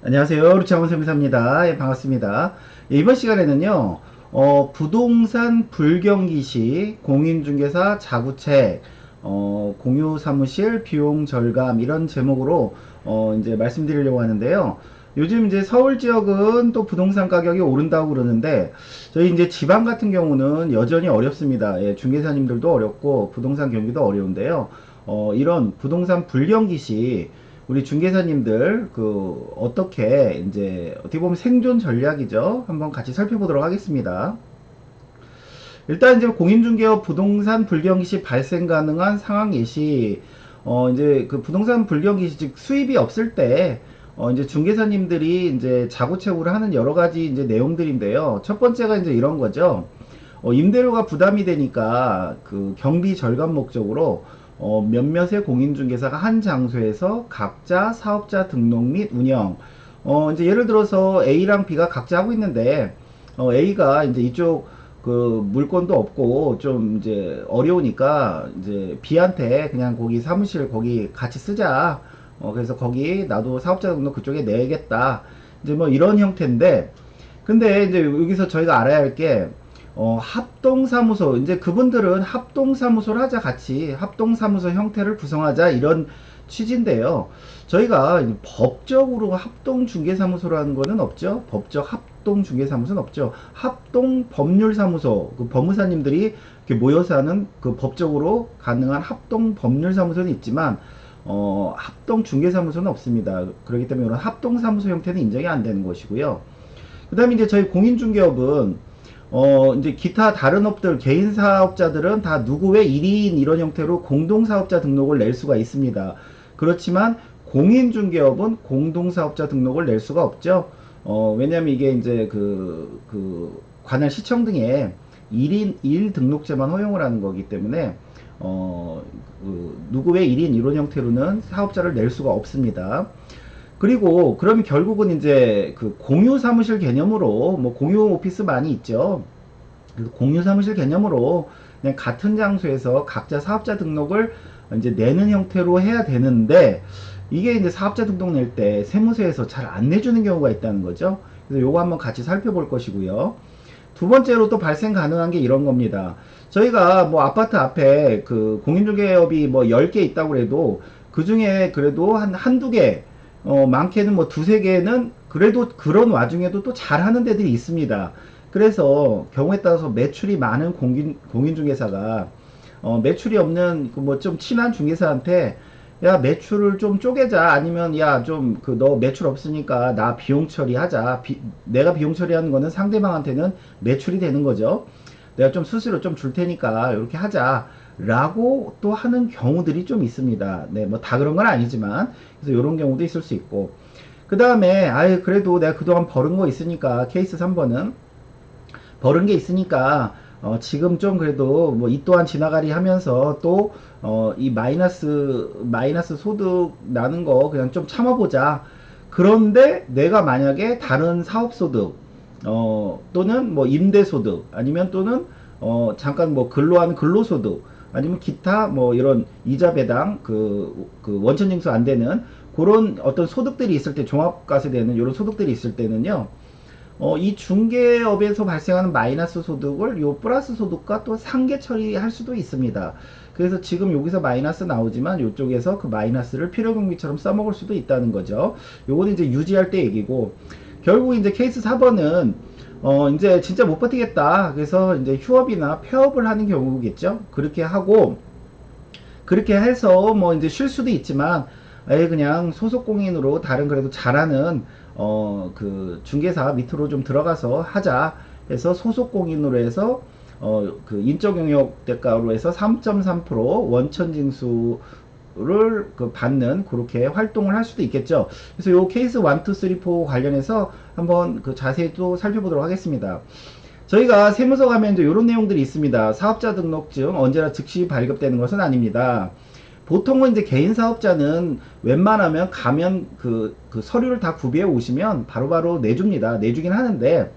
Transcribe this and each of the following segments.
안녕하세요. 루치아몬 세무사입니다. 예, 반갑습니다. 예, 이번 시간에는요, 부동산 불경기 시 공인중개사 자구책, 공유사무실 비용 절감 이런 제목으로 이제 말씀드리려고 하는데요. 요즘 이제 서울 지역은 또 부동산 가격이 오른다고 그러는데 저희 이제 지방 같은 경우는 여전히 어렵습니다. 예, 중개사님들도 어렵고 부동산 경기도 어려운데요. 이런 부동산 불경기 시 우리 중개사님들 어떻게 이제 어떻게 보면 생존 전략이죠. 한번 같이 살펴보도록 하겠습니다. 일단 이제 공인중개업 부동산 불경기 시 발생 가능한 상황 예시, 이제 그 부동산 불경기 시 즉 수입이 없을 때 이제 중개사님들이 이제 자구책으로 하는 여러 가지 이제 내용들인데요. 첫 번째가 이제 이런 거죠. 임대료가 부담이 되니까 그 경비 절감 목적으로 몇몇의 공인중개사가 한 장소에서 각자 사업자 등록 및 운영, 이제 예를 들어서 A랑 B가 각자 하고 있는데 A가 이제 이쪽 그 물건도 없고 좀 이제 어려우니까 이제 B한테 그냥 거기 사무실 거기 같이 쓰자. 그래서 거기 나도 사업자 등록 그쪽에 내겠다. 이제 뭐 이런 형태인데, 근데 이제 여기서 저희가 알아야 할 게, 합동사무소, 이제 그분들은 합동사무소를 하자, 같이 합동사무소 형태를 구성하자, 이런 취지인데요. 저희가 법적으로 합동중개사무소라는 거는 없죠. 법적 합동중개사무소는 없죠. 합동법률사무소, 그 법무사님들이 이렇게 모여서 하는 그 법적으로 가능한 합동법률사무소는 있지만, 합동중개사무소는 없습니다. 그렇기 때문에 이런 합동사무소 형태는 인정이 안 되는 것이고요. 그 다음에 이제 저희 공인중개업은 이제 기타 다른 업들, 개인 사업자들은 다 누구의 1인 이런 형태로 공동사업자 등록을 낼 수가 있습니다. 그렇지만 공인중개업은 공동사업자 등록을 낼 수가 없죠. 왜냐면 이게 이제 관할 시청 등에 1인 1 등록제만 허용을 하는 거기 때문에 누구의 1인 1원 형태로는 사업자를 낼 수가 없습니다. 그리고 그럼 결국은 이제 그 공유 사무실 개념으로 뭐 공유 오피스 많이 있죠. 공유 사무실 개념으로 그냥 같은 장소에서 각자 사업자 등록을 이제 내는 형태로 해야 되는데, 이게 이제 사업자 등록 낼 때 세무서에서 잘 안 내주는 경우가 있다는 거죠. 그래서 요거 한번 같이 살펴볼 것이고요. 두 번째로 또 발생 가능한 게 이런 겁니다. 저희가 뭐 아파트 앞에 그 공인중개업이 뭐 10개 있다고 해도 그 중에 그래도 한두 개, 많게는 뭐 두세 개는 그래도 그런 와중에도 또 잘하는 데들이 있습니다. 그래서 경우에 따라서 매출이 많은 공인중개사가 매출이 없는 그 뭐 좀 친한 중개사한테 야 매출을 좀 쪼개자, 아니면 야 좀 그 너 매출 없으니까 나 비용 처리하자. 내가 비용 처리하는 거는 상대방한테는 매출이 되는 거죠. 내가 좀 수수료 좀 줄 테니까 이렇게 하자 라고 또 하는 경우들이 좀 있습니다. 네, 뭐 다 그런 건 아니지만, 그래서 이런 경우도 있을 수 있고, 그 다음에 아유 그래도 내가 그동안 벌은 거 있으니까, 케이스 3번은 벌은 게 있으니까 지금 좀 그래도 뭐 이 또한 지나가리 하면서 또 이 마이너스 소득 나는 거 그냥 좀 참아보자. 그런데 내가 만약에 다른 사업 소득 또는 뭐 임대 소득, 아니면 또는 잠깐 뭐 근로한 근로소득, 아니면 기타 뭐 이런 이자 배당 그 원천징수 안 되는 그런 어떤 소득들이 있을 때, 종합과세 되는 이런 소득들이 있을 때는요, 이 중개업에서 발생하는 마이너스 소득을 요 플러스 소득과 또 상계 처리할 수도 있습니다. 그래서 지금 여기서 마이너스 나오지만 이쪽에서 그 마이너스를 필요경비처럼 써먹을 수도 있다는 거죠. 요거는 이제 유지할 때 얘기고, 결국 이제 케이스 4번은 이제 진짜 못 버티겠다. 그래서 이제 휴업이나 폐업을 하는 경우겠죠. 그렇게 하고, 그렇게 해서 뭐 이제 쉴 수도 있지만, 아예 그냥 소속공인으로 다른 그래도 잘하는 그 중개사 밑으로 좀 들어가서 하자 해서 소속공인으로 해서 그 인적 용역 대가로 해서 3.3% 원천징수를 그 받는 그렇게 활동을 할 수도 있겠죠. 그래서 요 케이스 1, 2, 3, 4 관련해서 한번 그 자세히 또 살펴보도록 하겠습니다. 저희가 세무서 가면 이제 이런 내용들이 있습니다. 사업자 등록증 언제나 즉시 발급되는 것은 아닙니다. 보통은 이제 개인 사업자는 웬만하면 가면 그 서류를 다 구비해 오시면 바로바로 내줍니다. 내주긴 하는데,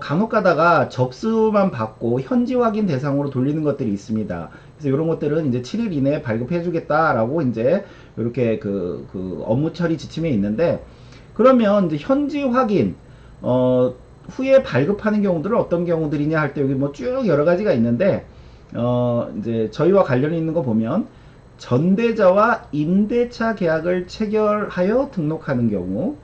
간혹 가다가 접수만 받고 현지 확인 대상으로 돌리는 것들이 있습니다. 그래서 이런 것들은 이제 7일 이내에 발급해 주겠다라고 이제 이렇게 그 업무 처리 지침에 있는데, 그러면 이제 현지 확인, 후에 발급하는 경우들은 어떤 경우들이냐 할 때 여기 뭐 쭉 여러 가지가 있는데, 이제 저희와 관련이 있는 거 보면, 전대자와 임대차 계약을 체결하여 등록하는 경우,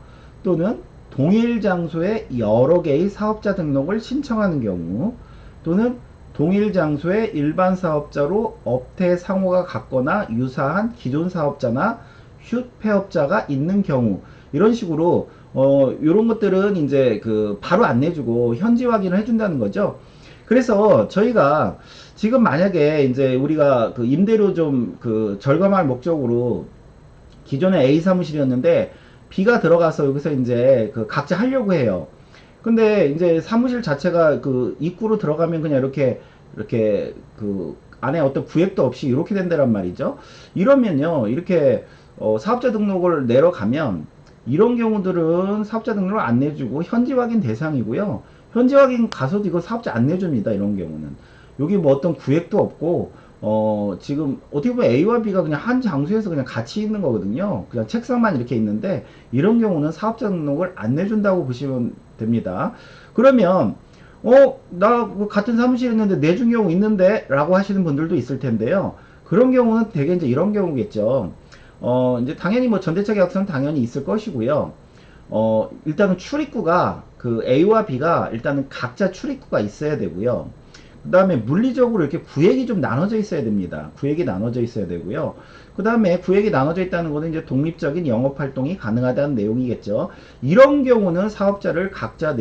또는 동일 장소에 여러 개의 사업자 등록을 신청하는 경우, 또는 동일 장소에 일반 사업자로 업태 상호가 같거나 유사한 기존 사업자나 휴폐업자가 있는 경우, 이런 식으로 요런 것들은 이제 그 바로 안 내주고 현지 확인을 해준다는 거죠. 그래서 저희가 지금 만약에 이제 우리가 그 임대료 좀 그 절감할 목적으로 기존에 A 사무실이었는데 B가 들어가서 여기서 이제 그 각자 하려고 해요. 근데 이제 사무실 자체가 그 입구로 들어가면 그냥 이렇게 그 안에 어떤 구획도 없이 이렇게 된다란 말이죠. 이러면요, 이렇게 사업자 등록을 내려가면 이런 경우들은 사업자 등록을 안 내주고 현지 확인 대상이고요. 현지 확인 가서도 이거 사업자 안 내줍니다. 이런 경우는 여기 뭐 어떤 구획도 없고 지금 어떻게 보면 A와 B가 그냥 한 장소에서 그냥 같이 있는 거거든요. 그냥 책상만 이렇게 있는데 이런 경우는 사업자 등록을 안 내준다고 보시면 됩니다. 그러면 나 같은 사무실에 있는데 내준 경우 있는데 라고 하시는 분들도 있을 텐데요. 그런 경우는 대개 이제 이런 경우겠죠. 이제 당연히 뭐 전대차 계약서는 당연히 있을 것이고요. 일단은 출입구가 그 A와 B가 일단은 각자 출입구가 있어야 되고요. 그 다음에 물리적으로 이렇게 구획이 좀 나눠져 있어야 됩니다. 구획이 나눠져 있어야 되고요. 그 다음에 구획이 나눠져 있다는 것은 이제 독립적인 영업 활동이 가능하다는 내용이겠죠. 이런 경우는 사업자를 각자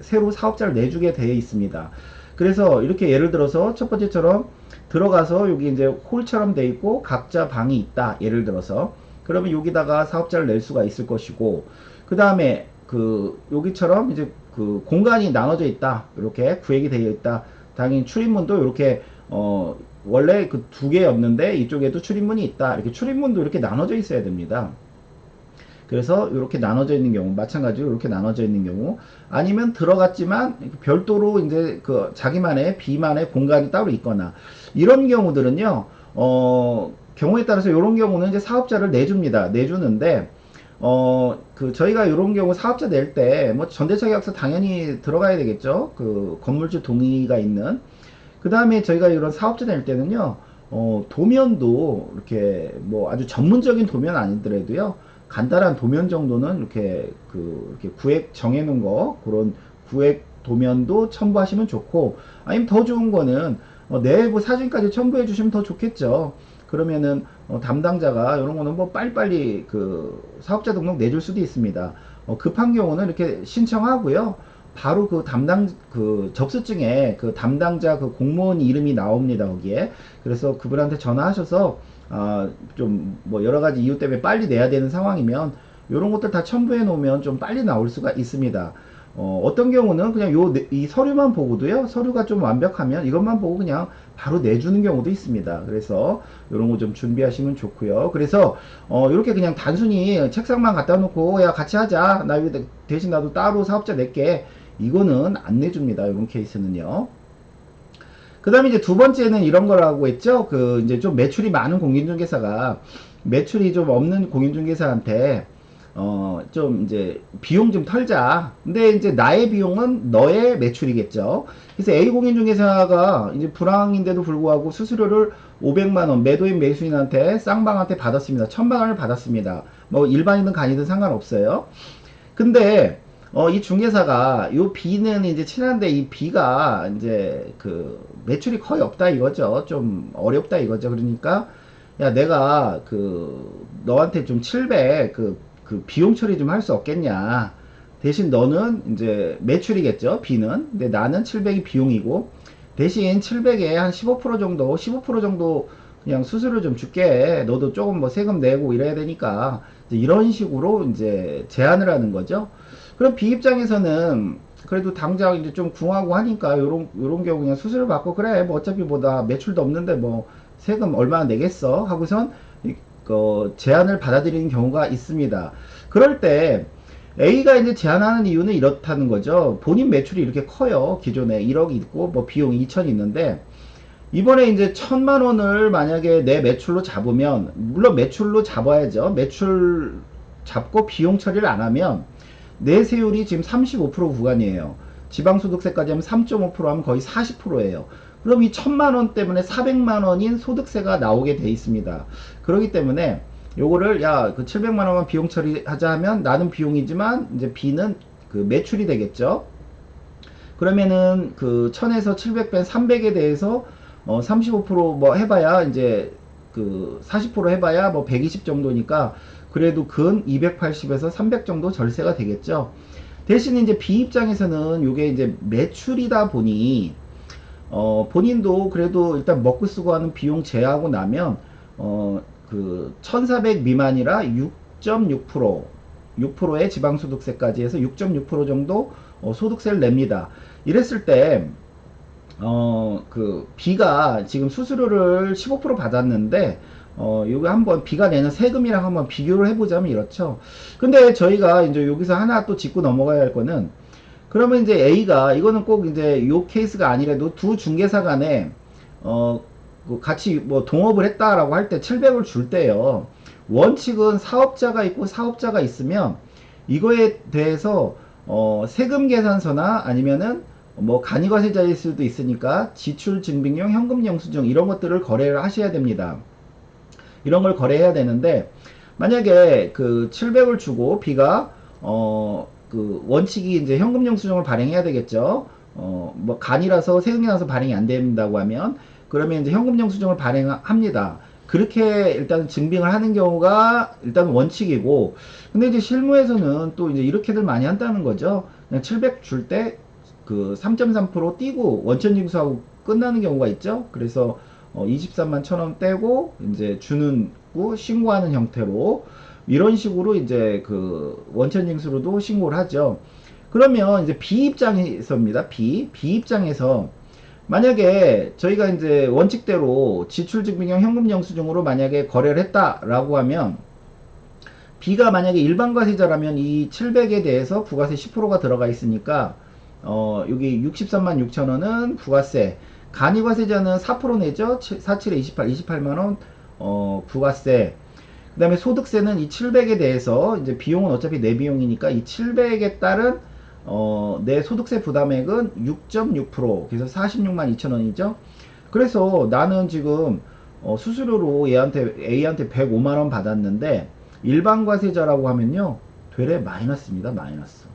새로 사업자를 내주게 되어 있습니다. 그래서 이렇게 예를 들어서 첫 번째처럼 들어가서 여기 이제 홀처럼 돼 있고 각자 방이 있다. 예를 들어서 그러면 여기다가 사업자를 낼 수가 있을 것이고, 그 다음에 그 여기처럼 이제 그 공간이 나눠져 있다. 이렇게 구획이 되어 있다. 당연히 출입문도 이렇게 원래 그 두 개였는데 이쪽에도 출입문이 있다. 이렇게 출입문도 이렇게 나눠져 있어야 됩니다. 그래서 이렇게 나눠져 있는 경우, 마찬가지로 이렇게 나눠져 있는 경우, 아니면 들어갔지만 별도로 이제 그 자기만의 B만의 공간이 따로 있거나, 이런 경우들은요, 경우에 따라서 이런 경우는 이제 사업자를 내줍니다. 내주는데, 그 저희가 이런 경우 사업자 낼 때 뭐 전대차 계약서 당연히 들어가야 되겠죠. 그 건물주 동의가 있는. 그 다음에 저희가 이런 사업자 낼 때는요, 도면도 이렇게 뭐 아주 전문적인 도면 아니더라도요, 간단한 도면 정도는 이렇게 구획 정해놓은 거, 그런 구획 도면도 첨부하시면 좋고, 아니면 더 좋은 거는 내부 사진까지 첨부해 주시면 더 좋겠죠. 그러면은 담당자가 이런 거는 뭐 빨리빨리 그 사업자 등록 내줄 수도 있습니다. 급한 경우는 이렇게 신청하고요. 바로 그 그 접수증에 그 담당자 그 공무원 이름이 나옵니다. 거기에. 그래서 그분한테 전화하셔서 좀 뭐 여러 가지 이유 때문에 빨리 내야 되는 상황이면 이런 것들 다 첨부해 놓으면 좀 빨리 나올 수가 있습니다. 어떤 경우는 그냥 이 서류만 보고도요, 서류가 좀 완벽하면 이것만 보고 그냥 바로 내주는 경우도 있습니다. 그래서 이런 거 좀 준비하시면 좋고요. 그래서 이렇게 그냥 단순히 책상만 갖다 놓고 야 같이 하자, 나 이거 대신 나도 따로 사업자 낼게, 이거는 안 내줍니다. 이런 케이스는요. 그 다음에 이제 두 번째는 이런 거라고 했죠. 그 이제 좀 매출이 많은 공인중개사가 매출이 좀 없는 공인중개사한테 좀 이제 비용 좀 털자. 근데 이제 나의 비용은 너의 매출이겠죠. 그래서 A 공인중개사가 이제 불황인데도 불구하고 수수료를 500만원 매도인 매수인한테 쌍방한테 받았습니다. 1000만원을 받았습니다. 뭐 일반인은 간이든 상관없어요. 근데 이 중개사가 요 B는 이제 친한데 이 B가 이제 그 매출이 거의 없다 이거죠. 좀 어렵다 이거죠. 그러니까 야 내가 그 너한테 좀 700 그 비용 처리 좀 할 수 없겠냐. 대신 너는 이제 매출이겠죠. B는. 근데 나는 700이 비용이고 대신 700에 한 15% 정도 15% 정도 그냥 수수료 좀 줄게. 너도 조금 뭐 세금 내고 이래야 되니까 이런 식으로 이제 제안을 하는 거죠. 그럼 B 입장에서는 그래도 당장 이제 좀 궁하고 하니까 요런 경우 그냥 수수료 받고 그래 뭐 어차피 뭐 나 매출도 없는데 뭐 세금 얼마나 내겠어 하고선 제안을 받아들이는 경우가 있습니다. 그럴 때 A가 이제 제안하는 이유는 이렇다는 거죠. 본인 매출이 이렇게 커요. 기존에 1억 있고 뭐 비용 2천 있는데 이번에 이제 1000만원을 만약에 내 매출로 잡으면, 물론 매출로 잡아야죠. 매출 잡고 비용 처리를 안 하면 내세율이 지금 35% 구간이에요. 지방소득세까지 하면 3.5% 하면 거의 40%예요. 그럼 이 1000만원 때문에 400만원인 소득세가 나오게 돼 있습니다. 그렇기 때문에 요거를 야 그 700만원만 비용 처리하자 하면 나는 비용이지만 이제 B는 그 매출이 되겠죠. 그러면은 그 1000에서 700 뺀 300에 대해서 35%뭐 해봐야 이제 그 40% 해봐야 뭐 120 정도니까 그래도 근 280에서 300 정도 절세가 되겠죠. 대신 이제 B 입장에서는 요게 이제 매출이다 보니 본인도 그래도 일단 먹고 쓰고 하는 비용 제하고 나면 그 1400 미만이라 6.6% 6%의 지방소득세까지 해서 6.6% 정도 소득세를 냅니다. 이랬을 때 그 B가 지금 수수료를 15% 받았는데 요거 한번 B가 내는 세금이랑 한번 비교를 해보자면 이렇죠. 근데 저희가 이제 여기서 하나 또 짚고 넘어가야 할 거는 그러면 이제 A가 이거는 꼭 이제 요 케이스가 아니라도 두 중개사 간에 그 같이 뭐 동업을 했다라고 할 때 700을 줄 때요. 원칙은 사업자가 있고 사업자가 있으면 이거에 대해서 세금 계산서나 아니면은 뭐 간이과세자일 수도 있으니까 지출 증빙용 현금 영수증 이런 것들을 거래를 하셔야 됩니다. 이런 걸 거래해야 되는데 만약에 그 700을 주고 B가 그 원칙이 이제 현금 영수증을 발행해야 되겠죠. 뭐 간이라서 세금이 나서 발행이 안 된다고 하면 그러면 이제 현금 영수증을 발행합니다. 그렇게 일단 증빙을 하는 경우가 일단 원칙이고 근데 이제 실무에서는 또 이제 이렇게들 많이 한다는 거죠. 그냥 700 줄 때 그 3.3% 띄고 원천징수하고 끝나는 경우가 있죠. 그래서 23만 1000원 떼고 이제 주는 고 신고하는 형태로 이런 식으로 이제 그 원천징수로도 신고를 하죠. 그러면 이제 B 입장에서입니다. B 입장에서 만약에 저희가 이제 원칙대로 지출증빙형 현금영수증으로 만약에 거래를 했다라고 하면 B가 만약에 일반과세자라면 이 700에 대해서 부가세 10%가 들어가 있으니까 여기 63만 6천원은 부가세 간이과세자는 4% 내죠. 47에 28만원 부가세 그 다음에 소득세는 이 700에 대해서 이제 비용은 어차피 내 비용이니까 이 700에 따른 내 소득세 부담액은 6.6% 그래서 46만 2천원이죠. 그래서 나는 지금 수수료로 A한테 105만원 받았는데 일반과세자라고 하면요 되레 마이너스입니다. 마이너스.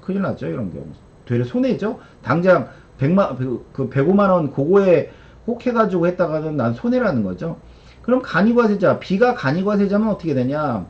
큰일 나죠 이런 경우. 되레 손해죠. 당장 105만원 그거에 혹해가지고 했다가는 난 손해라는 거죠. 그럼 간이과세자 B가 간이과세자면 어떻게 되냐.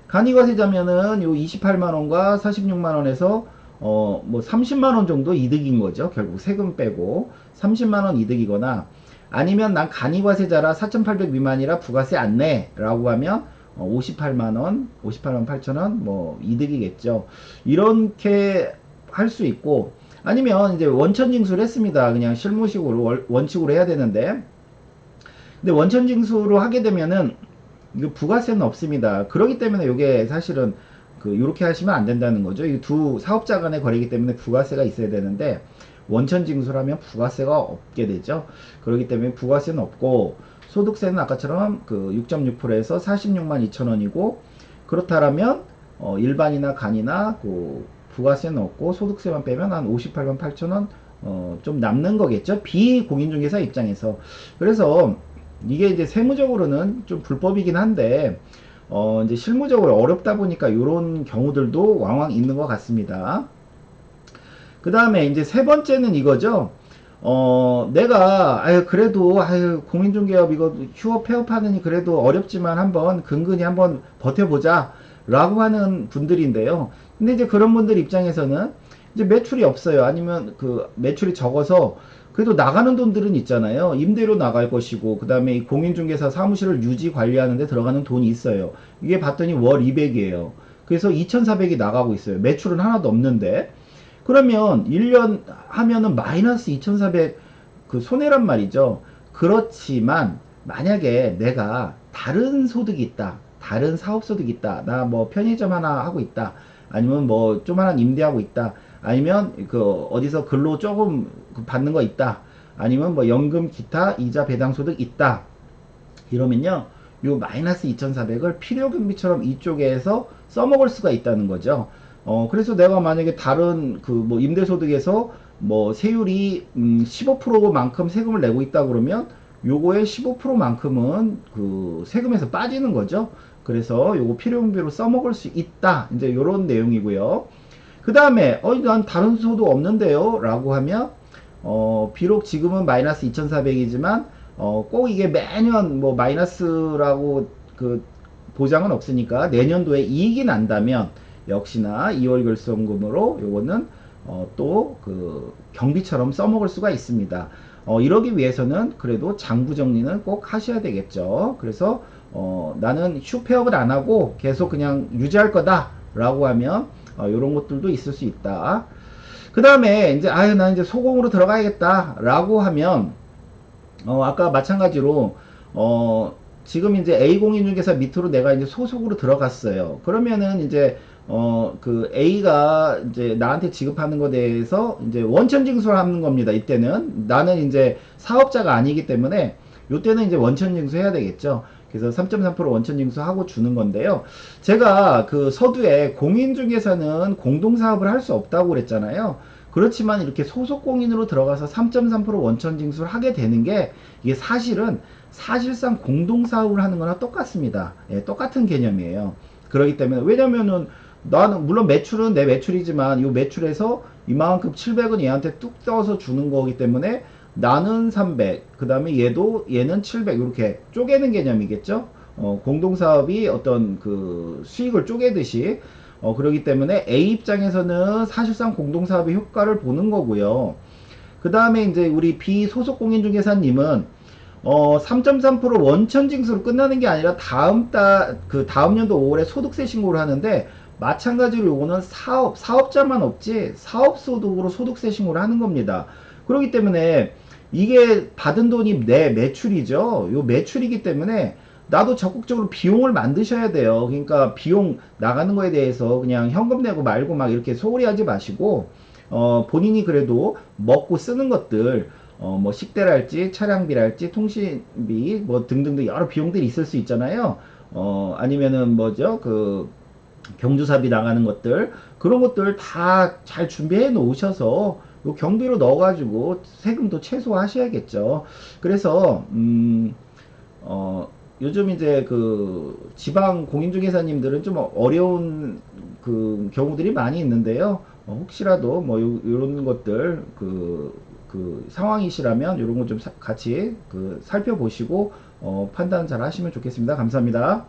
간이과세자면은 요 28만원과 46만원에서 뭐 30만원 정도 이득인 거죠. 결국 세금 빼고 30만원 이득이거나 아니면 난 간이과세자라 4,800 미만이라 부가세 안 내 라고 하면 58만원 8천원 뭐 이득이겠죠. 이렇게 할 수 있고 아니면 이제 원천징수를 했습니다. 그냥 실무식으로 원칙으로 해야 되는데 근데 원천징수로 하게 되면은 이거 부가세는 없습니다. 그렇기 때문에 이게 사실은 그 요렇게 하시면 안 된다는 거죠. 이 두 사업자 간의 거래이기 때문에 부가세가 있어야 되는데 원천징수라면 부가세가 없게 되죠. 그렇기 때문에 부가세는 없고 소득세는 아까처럼 그 6.6%에서 46만 2천원이고 그렇다라면 일반이나 간이나 그 부가세는 없고 소득세만 빼면 한 58만 8천원 좀 남는 거겠죠. 비공인중개사 입장에서. 그래서 이게 이제 세무적으로는 좀 불법이긴 한데 이제 실무적으로 어렵다 보니까 이런 경우들도 왕왕 있는 것 같습니다. 그 다음에 이제 세 번째는 이거죠. 내가 그래도 공인중개업 이거 휴업 폐업하느니 그래도 어렵지만 한번 근근히 한번 버텨보자 라고 하는 분들인데요. 근데 이제 그런 분들 입장에서는 이제 매출이 없어요. 아니면 그 매출이 적어서 그래도 나가는 돈들은 있잖아요. 임대료 나갈 것이고 그 다음에 이 공인중개사 사무실을 유지 관리하는데 들어가는 돈이 있어요. 이게 봤더니 월 200이에요. 그래서 2,400이 나가고 있어요. 매출은 하나도 없는데 그러면 1년 하면은 마이너스 2,400 그 손해란 말이죠. 그렇지만 만약에 내가 다른 소득이 있다. 다른 사업 소득이 있다. 나 뭐 편의점 하나 하고 있다. 아니면 뭐 조만한 임대하고 있다. 아니면 그 어디서 근로 조금 받는 거 있다. 아니면 뭐 연금 기타 이자 배당 소득 있다. 이러면요. 요 마이너스 2,400을 필요경비처럼 이쪽에서 써먹을 수가 있다는 거죠. 그래서 내가 만약에 다른 그 뭐 임대소득에서 뭐 세율이 15%만큼 세금을 내고 있다 그러면 요거의 15%만큼은 그 세금에서 빠지는 거죠. 그래서 요거 필요용비로 써먹을 수 있다. 이제 요런 내용이고요. 그 다음에 난 다른 소득 없는데요 라고 하면 비록 지금은 마이너스 2400이지만 꼭 이게 매년 뭐 마이너스라고 그 보장은 없으니까 내년도에 이익이 난다면 역시나 2월 결손금으로 요거는 또 그 경비처럼 써먹을 수가 있습니다. 이러기 위해서는 그래도 장부 정리는 꼭 하셔야 되겠죠. 그래서 나는 휴폐업을 안 하고 계속 그냥 유지할 거다 라고 하면 이런 것들도 있을 수 있다. 그 다음에 이제 아유 나 이제 소공으로 들어가야겠다 라고 하면 아까 마찬가지로 지금 이제 A 공인중개사 밑으로 내가 이제 소속으로 들어갔어요. 그러면은 이제 그 A가 이제 나한테 지급하는 것에 대해서 이제 원천징수를 하는 겁니다. 이때는 나는 이제 사업자가 아니기 때문에 이때는 이제 원천징수 해야 되겠죠. 그래서 3.3% 원천징수하고 주는 건데요. 제가 그 서두에 공인중개사는 공동사업을 할 수 없다고 그랬잖아요. 그렇지만 이렇게 소속공인으로 들어가서 3.3% 원천징수를 하게 되는 게 이게 사실상 공동사업을 하는 거나 똑같습니다. 예, 똑같은 개념이에요. 그렇기 때문에 왜냐면은 나는 물론 매출은 내 매출이지만 이 매출에서 이만큼 700은 얘한테 뚝 떠서 주는 거기 때문에 나는 300, 그 다음에 얘는 700 이렇게 쪼개는 개념이겠죠. 공동사업이 어떤 그 수익을 쪼개듯이 그러기 때문에 A 입장에서는 사실상 공동사업의 효과를 보는 거고요. 그 다음에 이제 우리 비소속 공인중개사님은 3.3% 원천징수로 끝나는 게 아니라 다음 연도 5월에 소득세 신고를 하는데 마찬가지로 요거는 사업자만 없지 사업소득으로 소득세 신고를 하는 겁니다. 그렇기 때문에 이게 받은 돈이 내 매출이죠. 요 매출이기 때문에 나도 적극적으로 비용을 만드셔야 돼요. 그러니까 비용 나가는 거에 대해서 그냥 현금 내고 말고 막 이렇게 소홀히 하지 마시고 본인이 그래도 먹고 쓰는 것들 뭐 식대랄지 차량비랄지 통신비 뭐 등등등 여러 비용들이 있을 수 있잖아요. 아니면은 뭐죠 그 경조사비 나가는 것들 그런 것들 다 잘 준비해 놓으셔서 요 경비로 넣어가지고 세금도 최소화하셔야겠죠. 그래서 요즘 이제 그 지방 공인중개사님들은 좀 어려운 그 경우들이 많이 있는데요. 혹시라도 뭐 요런 것들 그 상황이시라면 요런 거 좀 같이 그 살펴보시고 판단 잘 하시면 좋겠습니다. 감사합니다.